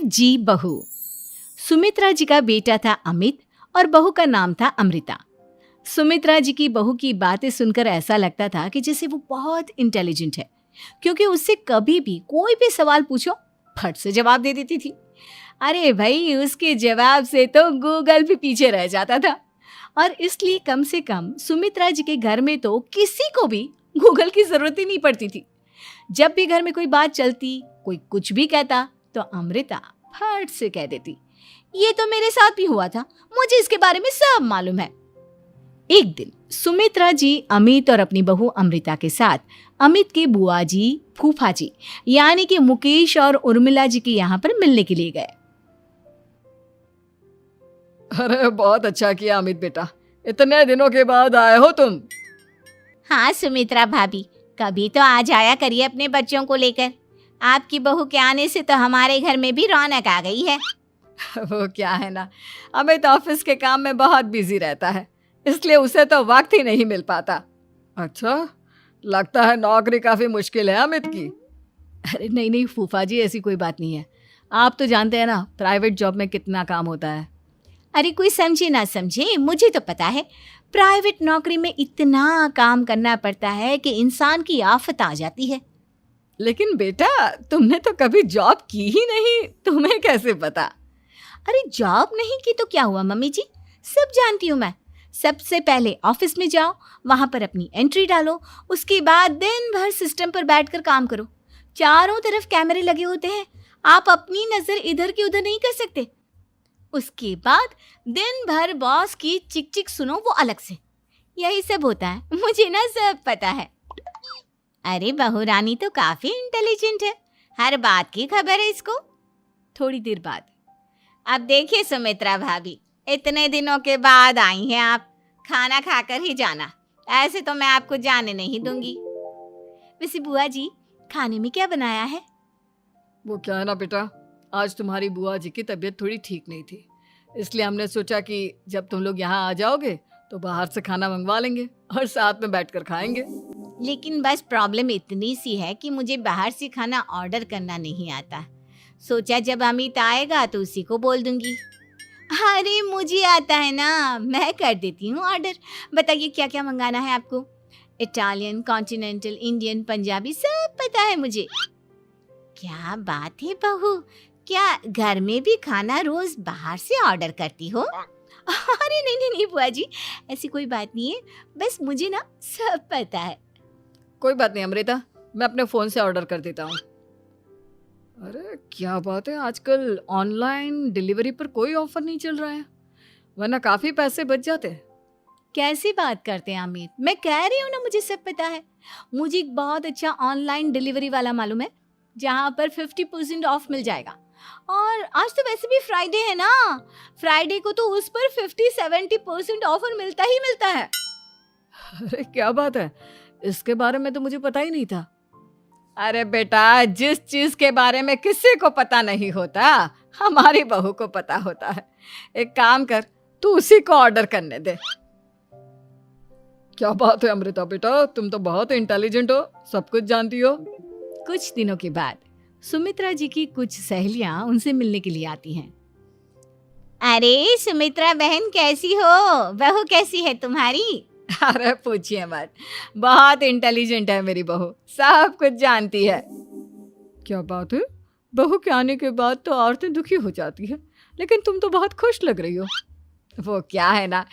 जी बहू। सुमित्रा जी का बेटा था अमित और बहू का नाम था अमृता। सुमित्रा जी की बहू की बातें सुनकर ऐसा लगता था कि जैसे वो बहुत इंटेलिजेंट है, क्योंकि उससे कभी भी कोई भी सवाल पूछो फट से जवाब दे देती थी। अरे भाई, उसके जवाब से तो गूगल भी पीछे रह जाता था। और इसलिए कम से कम सुमित्रा जी के घर में तो किसी को भी गूगल की जरूरत ही नहीं पड़ती थी। जब भी घर में कोई बात चलती, कोई कुछ भी कहता, तो अमृता फट से कह देती, ये तो मेरे साथ भी हुआ था, मुझे इसके बारे में सब मालूम है। एक दिन सुमित्रा जी अमित और अपनी बहू अमृता के साथ अमित के बुआ जी, फूफा जी यानी कि मुकेश और उर्मिला जी के यहाँ पर मिलने के लिए गए। अरे बहुत अच्छा किया अमित बेटा, इतने दिनों के बाद आए हो तुम। हाँ सुमित्रा भाभी, कभी तो आ जाया करिए अपने बच्चों को लेकर। आपकी बहू के आने से तो हमारे घर में भी रौनक आ गई है। वो क्या है ना, अमित ऑफिस के काम में बहुत बिजी रहता है, इसलिए उसे तो वक्त ही नहीं मिल पाता। अच्छा, लगता है नौकरी काफी मुश्किल है अमित की। अरे नहीं नहीं फूफा जी, ऐसी कोई बात नहीं है। आप तो जानते हैं ना प्राइवेट जॉब में कितना काम होता है। अरे कोई समझे ना समझे, मुझे तो पता है प्राइवेट नौकरी में इतना काम करना पड़ता है कि इंसान की आफत आ जाती है। लेकिन बेटा, तुमने तो कभी जॉब की ही नहीं, तुम्हें कैसे पता? अरे जॉब नहीं की तो क्या हुआ मम्मी जी, सब जानती हूँ मैं। सबसे पहले ऑफिस में जाओ, वहां पर अपनी एंट्री डालो, उसके बाद दिन भर सिस्टम पर बैठकर काम करो। चारों तरफ कैमरे लगे होते हैं, आप अपनी नजर इधर की उधर नहीं कर सकते। उसके बाद दिन भर बॉस की चिक चिक सुनो, वो अलग से। यही सब होता है, मुझे ना सब पता है। अरे बहू रानी तो काफी इंटेलिजेंट है, हर बात की खबर है इसको। थोड़ी देर बाद, अब देखिए सुमित्रा भाभी, इतने दिनों के बाद आई हैं आप, खाना खाकर ही जाना, ऐसे तो मैं आपको जाने नहीं दूंगी। वैसे बुआ जी, खाने में क्या बनाया है? वो क्या है ना बेटा, आज तुम्हारी बुआ जी की तबीयत थोड़ी ठीक नहीं थी, इसलिए हमने सोचा कि जब तुम लोग यहाँ आ जाओगे तो बाहर से खाना मंगवा लेंगे और साथ में बैठकर खाएंगे। लेकिन बस प्रॉब्लम इतनी सी है कि मुझे बाहर से खाना ऑर्डर करना नहीं आता। सोचा जब अमित आएगा तो उसी को बोल दूंगी। अरे मुझे आता है ना, मैं कर देती हूँ ऑर्डर। बताइए क्या क्या मंगाना है आपको? इटालियन, कॉन्टिनेंटल, इंडियन, पंजाबी, सब पता है मुझे। क्या बात है बहू, क्या घर में भी खाना रोज बाहर से ऑर्डर करती हो? अरे नहीं नहीं नहीं बुआ जी, ऐसी कोई बात नहीं है, बस मुझे ना सब पता है। कोई बात नहीं अमृता, मैं अपने फोन से ऑर्डर कर देता हूँ। अरे क्या बात है, आजकल ऑनलाइन डिलीवरी पर कोई ऑफर नहीं चल रहा है, वरना काफी पैसे बच जाते। कैसी बात करते हैं अमित, मैं कह रही हूँ ना मुझे सब पता है। मुझे एक बहुत अच्छा ऑनलाइन डिलीवरी वाला मालूम है, जहाँ पर 50% ऑफ मिल जाएगा। और आज तो वैसे भी फ्राइडे है ना, फ्राइडे को तो उस पर 50-70% ऑफर मिलता ही मिलता है। अरे क्या बात है, इसके बारे में तो मुझे पता ही नहीं था। अरे बेटा, जिस चीज के बारे में किसी को पता नहीं होता, हमारी बहू को पता होता है। एक काम कर, तू उसी को ऑर्डर करने दे। क्या बात है अमृता बेटा, तुम तो बहुत इंटेलिजेंट हो, सब कुछ जानती हो। कुछ दिनों के बाद सुमित्रा जी की कुछ सहेलियां उनसे मिलने के लिए आती हैं। अरे सुमित्रा बहन कैसी हो, बहू कैसी है तुम्हारी? अरे पूछिए मत, बहुत इंटेलिजेंट है मेरी बहू, सब कुछ जानती है। क्या बात है, बहू के आने के बाद तो औरतें दुखी हो जाती है, लेकिन तुम तो बहुत खुश लग रही हो। वो क्या है ना,